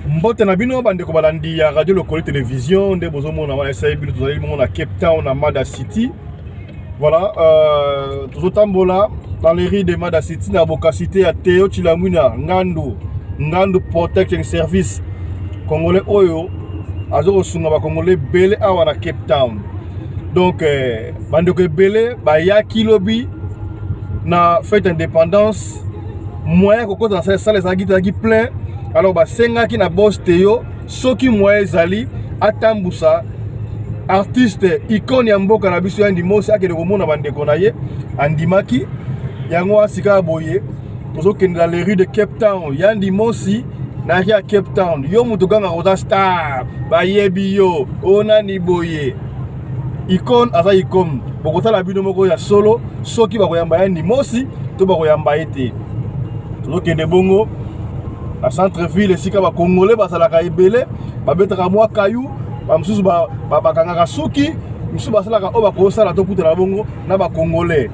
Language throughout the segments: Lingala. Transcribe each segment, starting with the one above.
Mbote na bino bandeko balandi ya radio lokoli télévision nde bozomona wana essaye bino tozali bongo na Cape Town na Mada City. Voilà, tozotambola dans les rues de Mada City na bokasité ya Théo Chilamwina Ngandu Protection Service congolais oyo azoko sunga ba congolais belé awa na Cape Town. Donc bandeko belé ba ya kilobi na fête indépendance moyen kokota na salle ezalaki plein. Alors ba senga ki na boss Théo soki moyen ezali atambusa artiste icône ya mboka na biso ya ndimosi akende komona bandeko na ye andimaki yango asika boye tozokende dans les rues de Cape Town ya ndimosi na ya Cape Town yo mutu ganga rosa star ba yebi yo onani boye icône aza icône bokotala bino moko ya solo soki bakoyamba ya ndimosi to bakoyamba ete tozokende bongo à centre-ville, si ka ba congolais basalaka ebele babetaka mwa kayu ba msusu ba kangaka suki msusu basalaka o ba kosala to kutela bongo na ba congolais.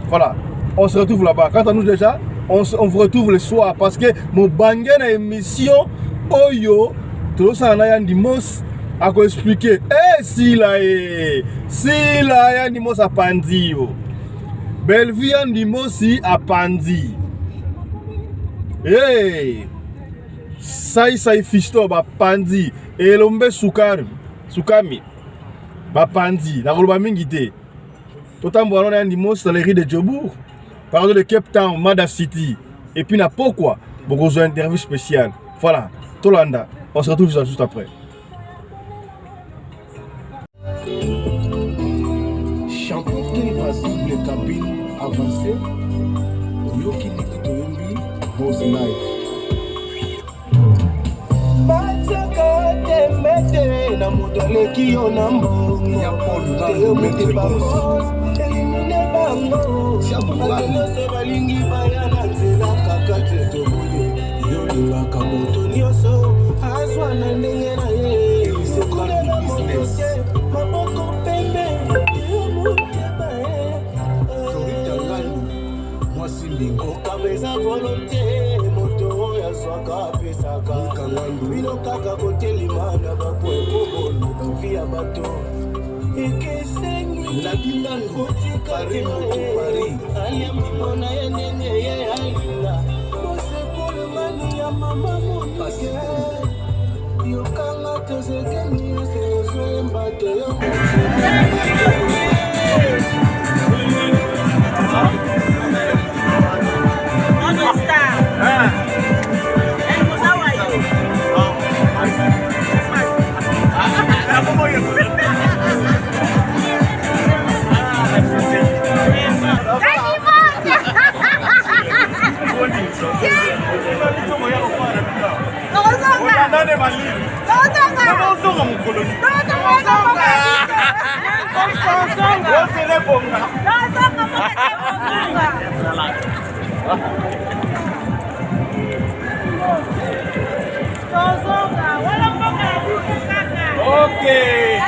Voilà, on se retrouve là-bas. Quant à nous déjà, on vous retrouve le soir parce que mon bangé na émission oyo to ça na ya ndimos a ko expliquer si la ya ndimos a pandi yo. Bellevue ya ndimosi a pandi. Hey, sai fisto ba pandi elombe sukami ba pandi na koloba mingi te totambola na ndimosi dans les rues de Djobour pardon de Cape Town Mada City et puis na pourquoi beaucoup de interview spéciale. Voilà, Tolanda, on se retrouve juste après. Champion qui invasible cabine avancée Yoki Toyombi Boss Life Mataka temete na modele kiyo na mbongo ya polo mete bango elimine bango shabuano se balingi bayana nzela kakate tomoye yolinga kamoto nyoso azwa na ndenge na ye sekole na business maboko pembe yomuke bae torita ngandu mwasi lingo kabeza volonté Bino kaka kotelimana bakwepo bono bavia bato Ekesengi la dindan hotika Paris Aliamimona ya nene ye alina Mose kule mani ya mama monike Yokanga tezekeni ya senoswe mbate yo Okay.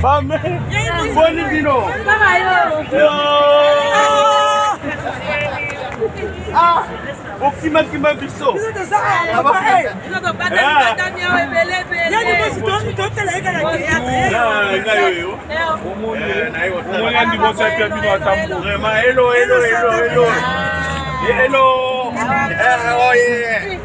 Bame, boni dino. Ah, okima kima biso. Hello. Oh yeah.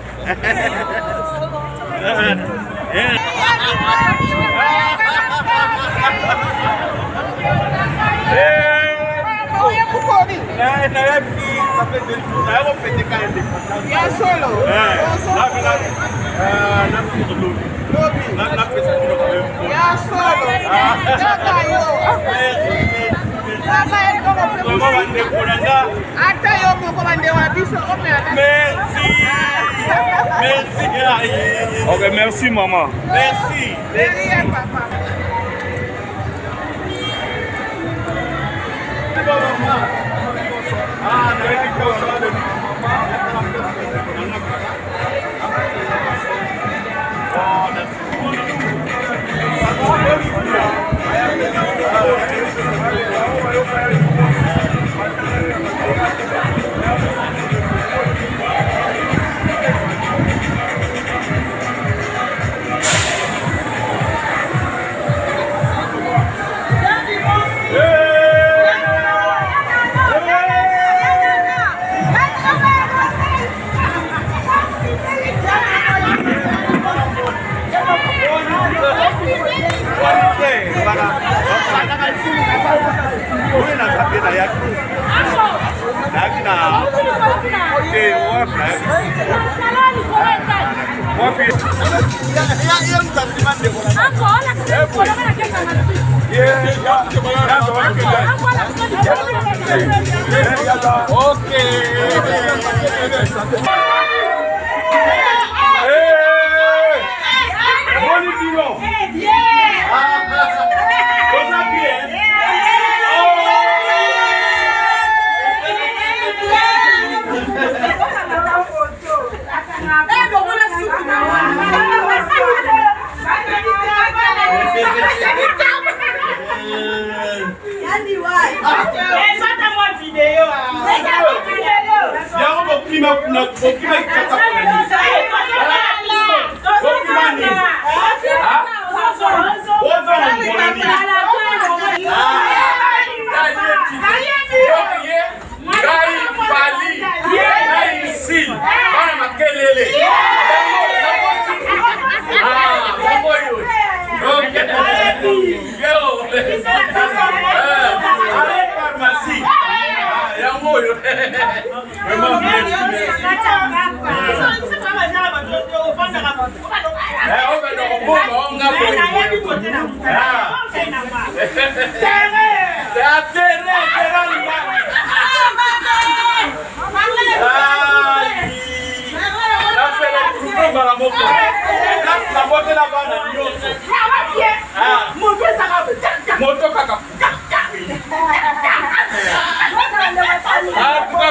Ok, merci maman. Merci. Derrière papa. Ah,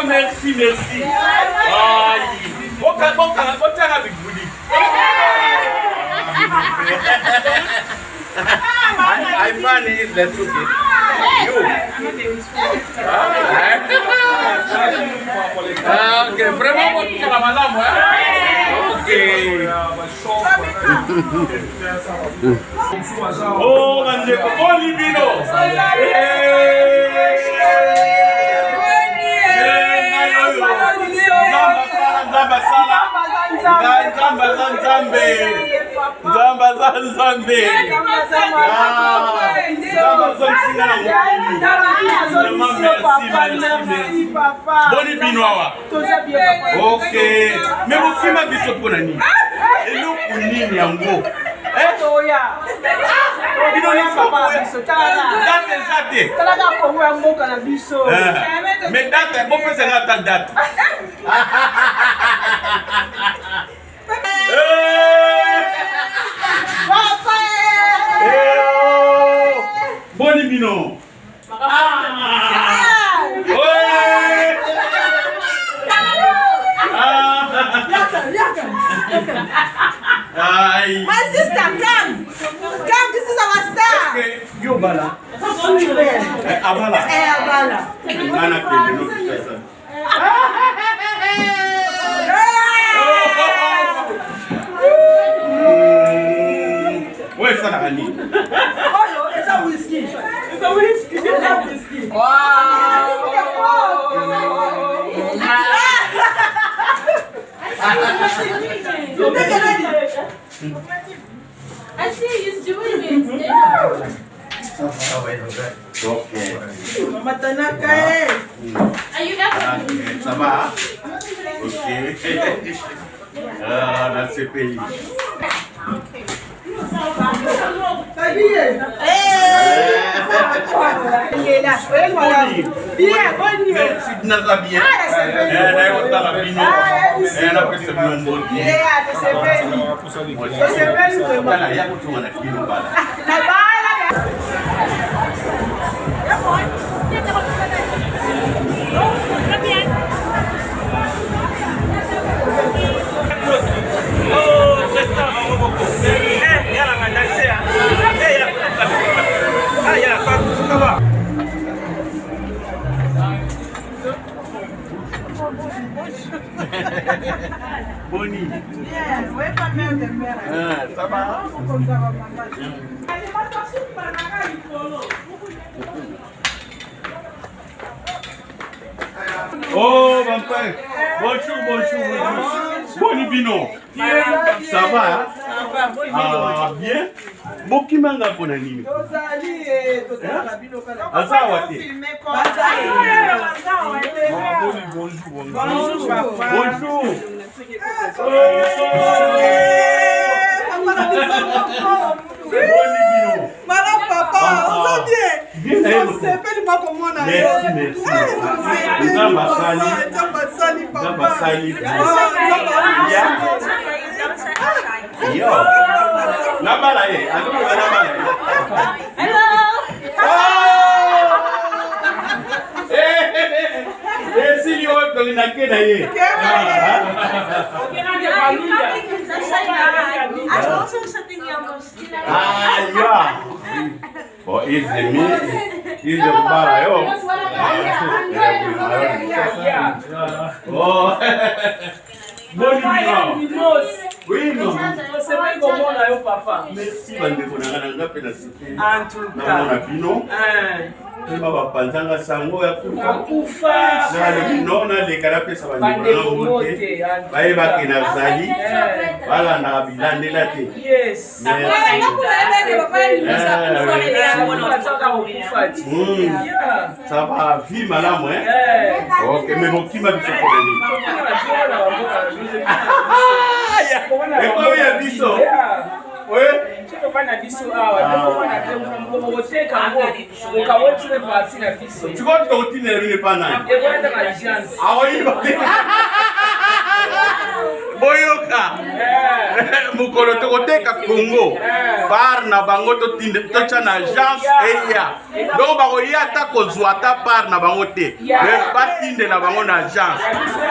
Merci, merci. I find it that's okay. Okay, vraiment bon pour la madame, okay. Oh, Mandeko, oh Libino. Boni binoa. Ok. Mais vous filmez biso pour nani? Et nous pour nini yango? Toya. Bino ni papa biso. Date exacte. Kala ka kongo ya mboka na biso. Mais date, bon peut c'est la date. Boni bino. My sister, come. Come, this is our star. Yo bala. Abala. Abala. Nana kende no kisa. Where is that honey? Oh, it's a whiskey. It's a whiskey. It's a whiskey. Wow. I see he's doing it. Okay. Mama Tanaka, Are you guys? Ça va? Ok. Dans ce pays. Boni. Ça va? Oh, mon père. Bonjour, bonjour. Boni Bino. Ça va? Ah, bien? bokimanga mpona nini aza awa te bonjour Madame papa, on s'en dit. On s'appelle pas comment on a. Merci. Yo. Nabala ye. Hello. Si yo to na kena ye. I'm also setting your most. Yeah. Oh, is the me? Is the bar? Oh. Bonjour. Oui, non. C'est pas comment on a eu papa. Merci, bandeko na ngana pe na cité. En tout cas. Na bino. Baba panzanga sango ya kufa. Na le bino na le karapesa bandeko na mote. Bae ba kina zali. Bala na bilandela te. Yes. Ça va vie malamu OK mais mon qui m'a dit et comment il y a biso oui tu vas na biso awa tu vas te retirer le panane ah oui boyoka mukolo tokoteka Congo par na bango tocha na agence eya donc bakoya ata kozwa ata par na bango te mais batindela bango na agence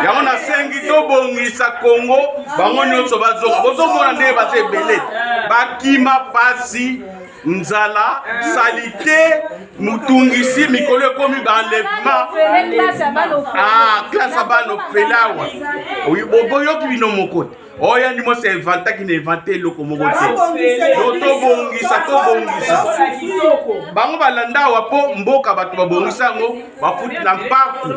yango na sengi tobongisa Congo bango nyonso bazonga bozomona nde baza ebele bakima pasi nzala salite mutungisi mikolo ekomi banlèvement classe abano felawa oyo boyoki bino mokote oya ndimo se inventa ki ne inventer loko mokote tobongisa bango balanda wapo mboka bato babongisa ngo bafuti na mpaku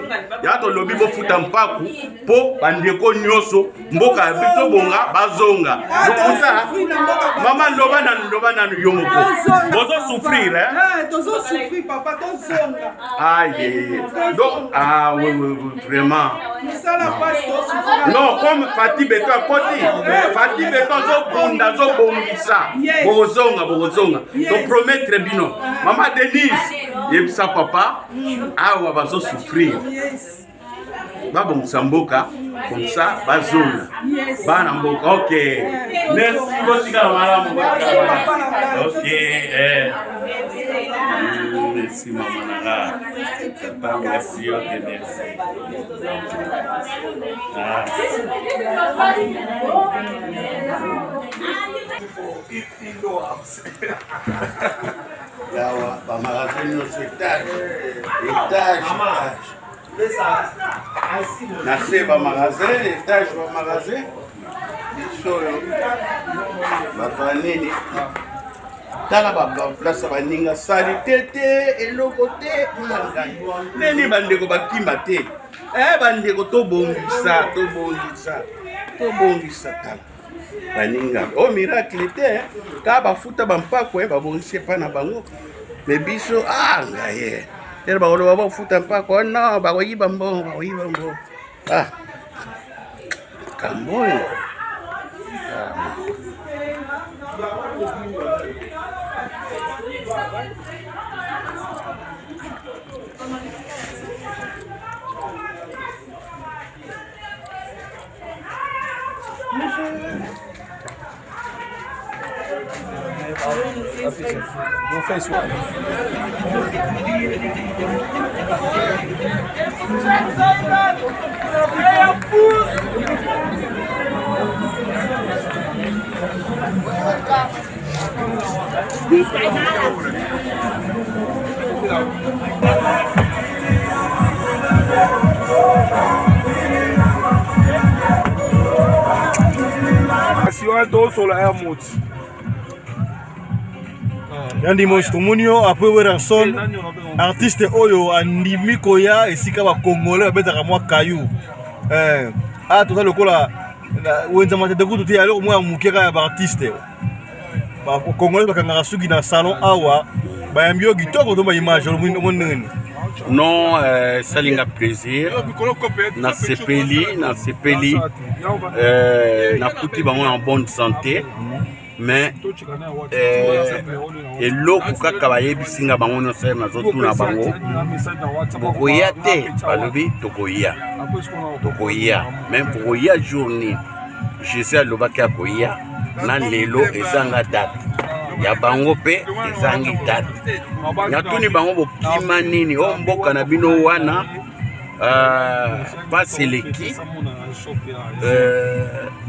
ya to lobi bofuta mpaku po bandeko nyonso mboka ya biso bonga bazonga lokuta mama loba na yo moko bozo souffrir tozo souffrir papa tozonga aïe donc oui vraiment non comme Fatih Beto à côté Fatih Beto zo bongisa bozonga donc promettre bino maman Denise yebisa papa awa bazo souffrir babongisa mboka comme ça bazonga bana mboka OK merci botika malamu OK merci maman Nara papa merci OK merci yawa ba magasin no étage Nasce ba magasin, étage ba magasin. Bisoyo. Ba nini? Tala ba place ba ninga salite te eloko te mangani. Neni bandeko bakimba te. Bandeko tobongisa tala. Baninga. Oh miracle te. Ka ba futa ba mpako ba bongise pa na bango. Me biso ngaye. Era bagolo baba futa mpako no bagoyiba mbongo kamboyo Não fez isso. Se eu estou solo é muito. Yandi moshi tomonio après Weranson artiste oyo andimi koya esika ba congolais babetaka mwa kayu toza lokola wenza mate de kutu te alors moi mukeka ya ba artiste Congolais bakanga suki na salon awa bayambi yo kitoko to ba image lo munene. Non, salinga plaisir. Na sepeli na kuti bango en bonne santé. Mais eloko kaka bayebisinga bango nyonso nazotuna bango bokoya te balobi tokoya même koya journée jésus alobaki akoya na lelo ezanga date ya bango pe ezangi date natuni bango bokima nini o mboka na bino wana paseleki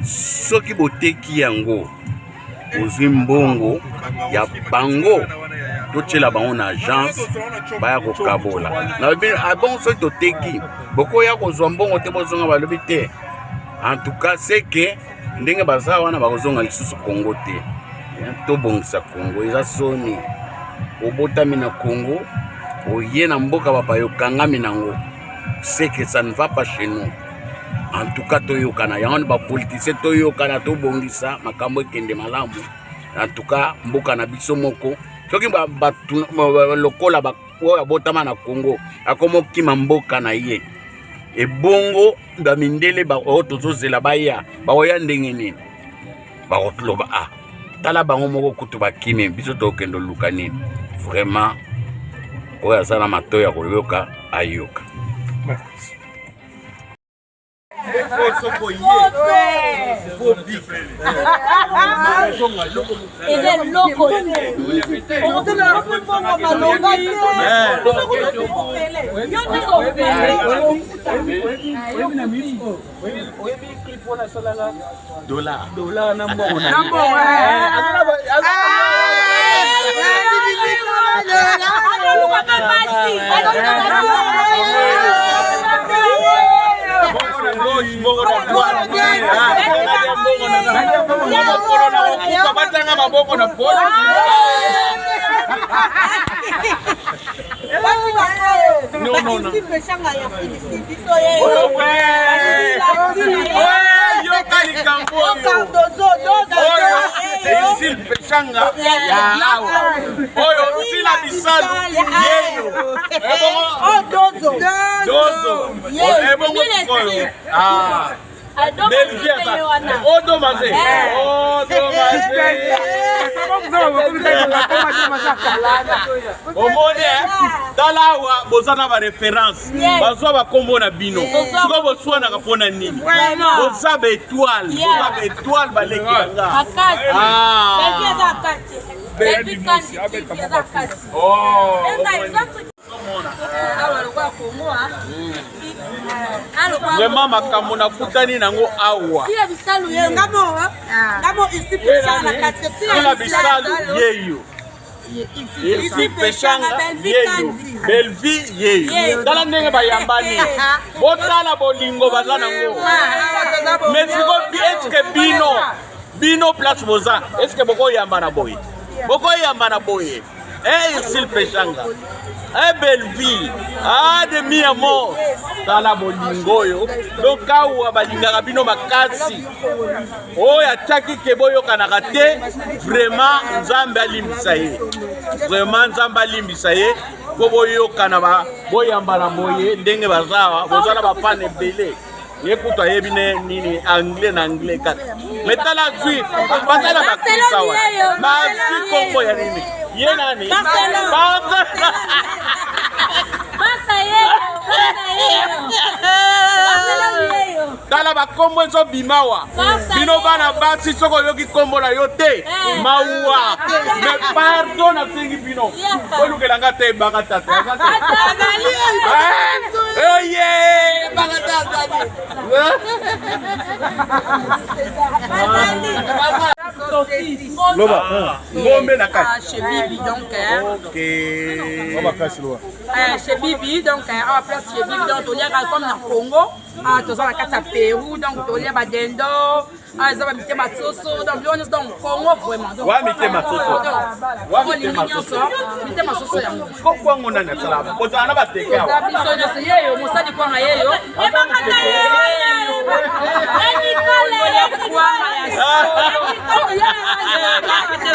soki boteki yango ozwi mbongo ya bango totiela bango na agence baya kokabola na bon soki toteki bokoya kozwa mbongo te bozonga balobi te. En tout cas c'est que ndenge baza wana bakozonga lisusu Congo te tobongisa Congo eza soni obotami na Congo oye na mboka bapa yokangami nango c'est que ça ne va pas chez nous. En tout cas toyokana yango ba politicien toyokana tobongisa makambo ekende malamu. En tout cas mboka na biso moko soki lokola botama na Congo akomokima mboka na ye ebongo ndamindele ba otozozela baya baoya ndenge nini baotloba tala bango moko kutu bakime biso tokendo luka nini vraiment oya sana matoya koyoka ayoka. Dalawa bozana ba référence bazwa ba kombo na bino siko boswana kapona nini boza ba étoile balekanga vraiment makambo na kutani nango awa yeyo ici peshanga yeyo belvi yeyo tala ndenge bayambani botala bolingo baza nango mais siko eske bino place boza eske bokoyamba na boye ici peshanga Belleville, de mi amour, dans la bolingoyo, donc awa balingaka bino makasi. Oh ya taki keboyo kanakate, vraiment nzambe alimbisa ye. Vraiment nzambe alimbisa ye. Koboyo kanaba boyamba na moye ndenge bazawa, bozala ba pane belé. Yekuta yebine nini anglais na anglais kat. Metala zui, bazala bakisa wa. Ma zui kombo ya nini? Ye nani? Tala ba kombo ezo bimawa. Bino bana basi soko yoki kombo na yote. Maua. Me pardon na fingi bino. Olukelanga te bakatata. Oye, bakatata. Loba. Ngombe na kati. Chez Bibi donc. OK. Loba kasi loba. Chez Bibi donc à place chez Bibi donc on y a comme dans Congo, tous à la carte Pérou donc on y a badendo, ils ont mis ma soso donc on est dans Congo vraiment. Wa mite masoso. Wa mite masoso. Mite masoso yango. Kokwa ngona na sala. Bozana bateka. Biso na yeyo musadi kwa na yeyo.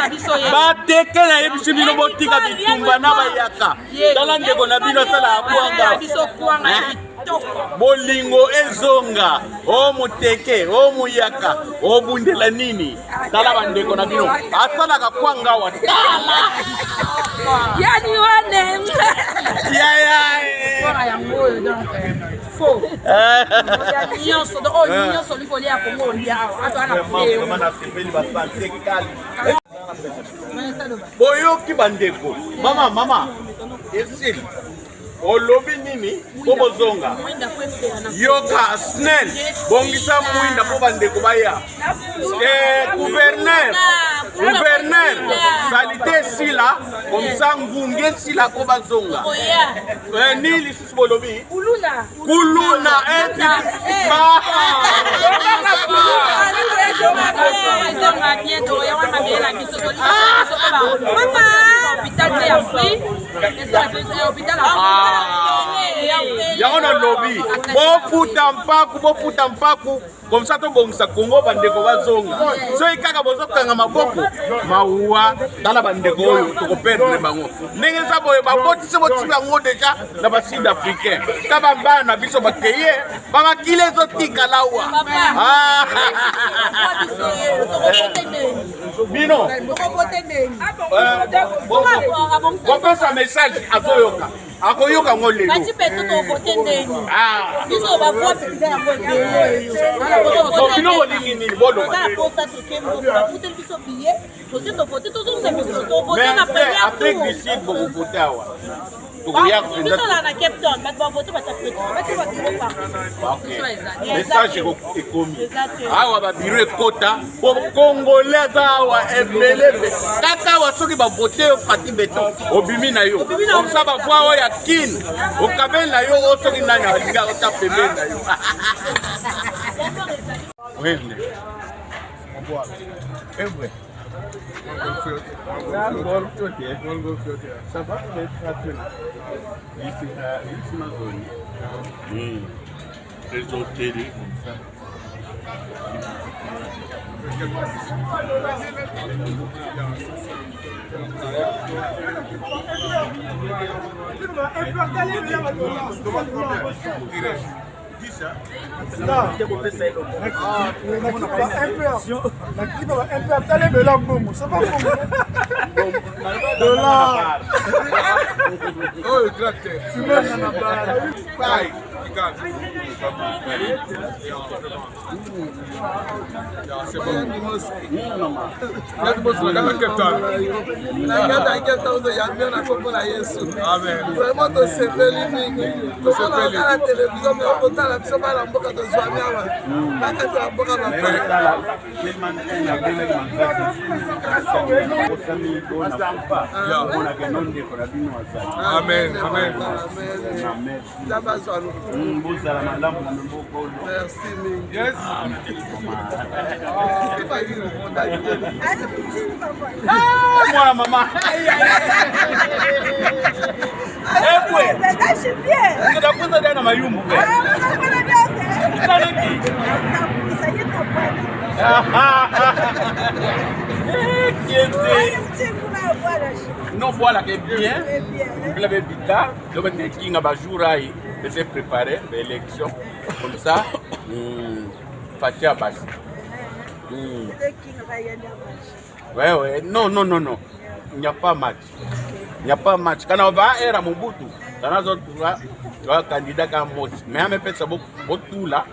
Biso bateke na yebiso bino botika bitumba na bayaka tala ndeko na bino asala akwanga bolingo ezonga o moteke o muyaka o bundela nini tala bandeko na bino asalaka kwanga wa tala yani wane boyoki bandeko mama esili olobi nini po bozonga yoka snel bongisa mwinda po bandeko baya gouverneur salite sila komisa ngunge sila ko bazonga ni lisusu bolobi kuluna yango na lobi bofuta mpaku comme ça to bongisa Kongo bandeko bazonga so ikaka bozokanga maboko mauwa tala bandeko oyo tokoperdre bango ndenge za boye babotisi botisi yango deja na basud africain ka bambana na biso bakeye bamakile ezotika lawa bino bopesa message azoyoka akoyoka ngo lelo bino bolingi nini boloma Afrique du Sud bokovote awa message ekomi awa babiro ekota congolais aza awa ebelebe kaka awa soki bavote yo Fati Beton obimi na yo komsa bavoi oyo ya kine okabeli na yo o soki nani alinga ota pembeni na yo ça va être Amen. Merci. Yes. Moi, maman. Je suis bien. Tu as posé dans ma yumbu. Non, voilà que bien. Vous l'avez dit là. Le matin, qui n'a pas jour à y se préparer l'élection. Comme ça, Fatia Bassi. Ouais. Non. Il n'y a pas match. Quand on va à Mobutu, dans la zone, tu vois, candidat à Mos. Mais on peut savoir tout là.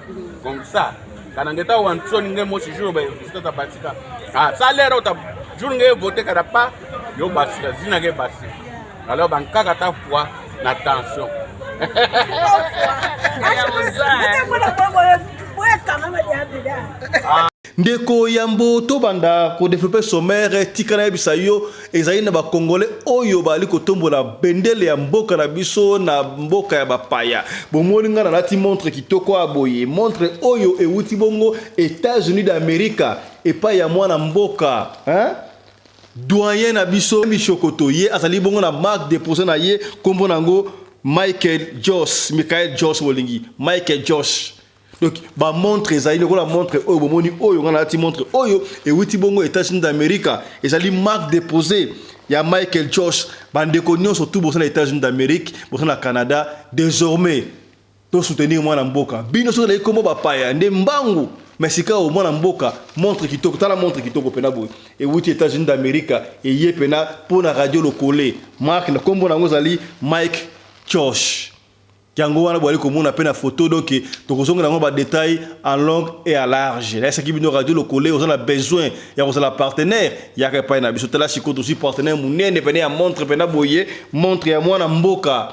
Comme ça. Quand on est à Wanson, on est Mos, je joue. Ah, ça a l'air de jour voter kada pas yo basi zina ke basi alors bankaka ta foi na tension ndeko yambo to banda ko développer sommaire tikana bisa yo ezali na ba congolais oyo bali ko tombola bendele ya mboka na biso na mboka ya bapaya bomoni ngana lati montre kitoko aboye montre oyo ewuti bongo États-Unis d'Amérique et pas ya mwana mboka hein doyen na biso Michokoto ye azali bongo na marque déposé na ye kombo nango Michael Joss wolingi Michael Joss Donc ba montre ezali ko la montre oyo bomoni oyo ngana ati montre oyo et wuti bongo États-Unis d'Amérique ezali marque déposée ya Michael Josh bande konyo surtout aux États-Unis d'Amérique au Canada désormais to soutenir moi na mboka bino so la comme ba paya nde mbangu mais sika au mwana mboka montre kitoko tala montre kitoko pena boy et wuti États-Unis d'Amérique et yé pena pour la radio locale marque na kombo nango zali Mike Josh yango wana boali komona pe na photo donc tokozonga nango ba détails en long et à large là ce qui bino radio locale on a besoin ya ko la partenaire ya ka pa na biso tala sikoto aussi partenaire munene pena ya montre pena boye montre ya mwana mboka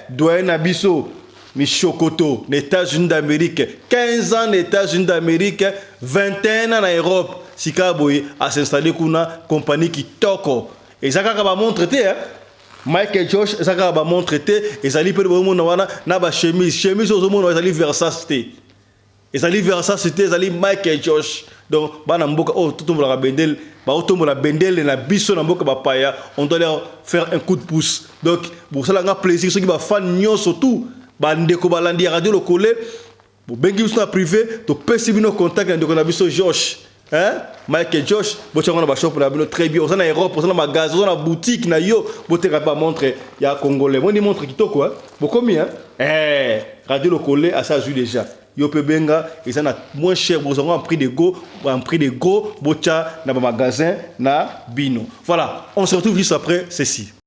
doyen na biso Michokoto, les États-Unis d'Amérique, 15 ans les États-Unis d'Amérique, 21 ans en Europe. Sikaboy a s'installé kuna compagnie qui toko. Et ça va montrer Michael Josh, ça va montrer et ça li peut monde na ba chemise aux monde ça li Versace. Et ça li Versace ça li Michael Josh. Donc bana mboka oh tout le monde la bendel, ba otombo la bendel na biso na mboka ba paya, on doit leur faire un coup de pouce. Donc pour ça là nga plaisir ceux qui ba fan nyon surtout bande ko balandi radio locale bo bengi biso na privé to pesi bino contact na ndeko na biso Josh Michael Josh bo tshanga ba shop na bino très bien on na Europe on na magasin on na boutique na yo bo te ba montre ya congolais mo ni montre kitoko bo komi radio locale à ça joue déjà yo pe benga et ça na moins cher bo zonga en prix de go bo tcha na ba magasin na bino voilà on se retrouve juste après ceci.